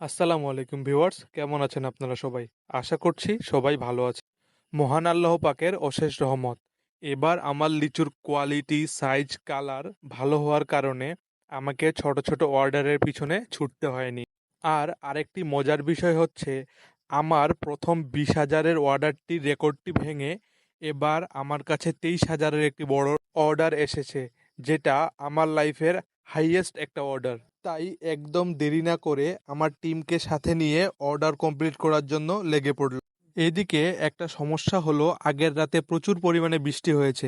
আসসালামু আলাইকুম ভিউয়ার্স, কেমন আছেন আপনারা সবাই? আশা করছি সবাই ভালো আছে। মহান আল্লাহ পাকের অশেষ রহমত। এবার আমার লিচুর কোয়ালিটি, সাইজ, কালার ভালো হওয়ার কারণে আমাকে ছোট ছোট অর্ডারের পিছনে ছুটতে হয়নি। আর আরেকটি মজার বিষয় হচ্ছে, আমার প্রথম 20,000-এর অর্ডারটির রেকর্ডটি ভেঙে এবার আমার কাছে 23,000-এর একটি বড় অর্ডার এসেছে, যেটা আমার লাইফের হাইয়েস্ট একটা অর্ডার। তাই একদম দেরি না করে আমার টিমকে সাথে নিয়ে অর্ডার কমপ্লিট করার জন্য লেগে পড়ল। এদিকে একটা সমস্যা হলো, আগের রাতে প্রচুর পরিমাণে বৃষ্টি হয়েছে,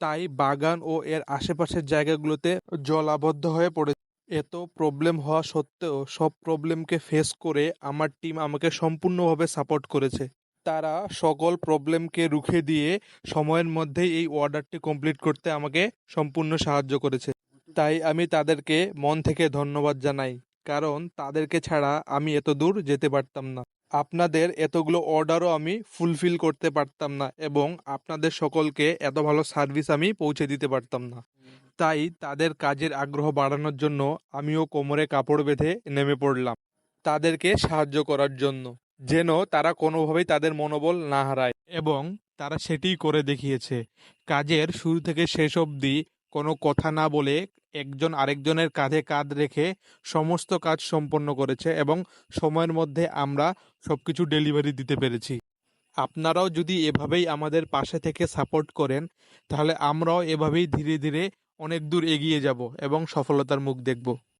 তাই বাগান ও এর আশেপাশের জায়গাগুলোতে জলাবদ্ধ হয়ে পড়েছে। এত প্রবলেম হওয়া সত্ত্বেও সব প্রবলেমকে ফেস করে আমার টিম আমাকে সম্পূর্ণভাবে সাপোর্ট করেছে। তারা সকল প্রবলেমকে রুখে দিয়ে সময়ের মধ্যেই এই অর্ডারটি কমপ্লিট করতে আমাকে সম্পূর্ণ সাহায্য করেছে। তাই আমি তাদেরকে মন থেকে ধন্যবাদ জানাই, কারণ তাদেরকে ছাড়া আমি এত দূর যেতে পারতাম না। আপনাদের এতগুলো অর্ডারও আমি ফুলফিল করতে পারতাম না, এবং আপনাদের সকলকে এত ভালো সার্ভিস আমি পৌঁছে দিতে পারতাম না। তাই তাদের কাজের আগ্রহ বাড়ানোর জন্য আমিও কোমরে কাপড় বেঁধে নেমে পড়লাম তাদেরকে সাহায্য করার জন্য, যেন তারা কোনোভাবেই তাদের মনোবল না হারায়। এবং তারা সেটিই করে দেখিয়েছে। কাজের শুরু থেকে শেষ অবধি কোনো কথা না বলে একজন আরেকজনের কাঁধে কাঁধ রেখে সমস্ত কাজ সম্পন্ন করেছে, এবং সময়ের মধ্যে আমরা সবকিছু ডেলিভারি দিতে পেরেছি। আপনারাও যদি এভাবেই আমাদের পাশে থেকে সাপোর্ট করেন, তাহলে আমরাও এভাবেই ধীরে ধীরে অনেক দূর এগিয়ে যাব এবং সফলতার মুখ দেখব।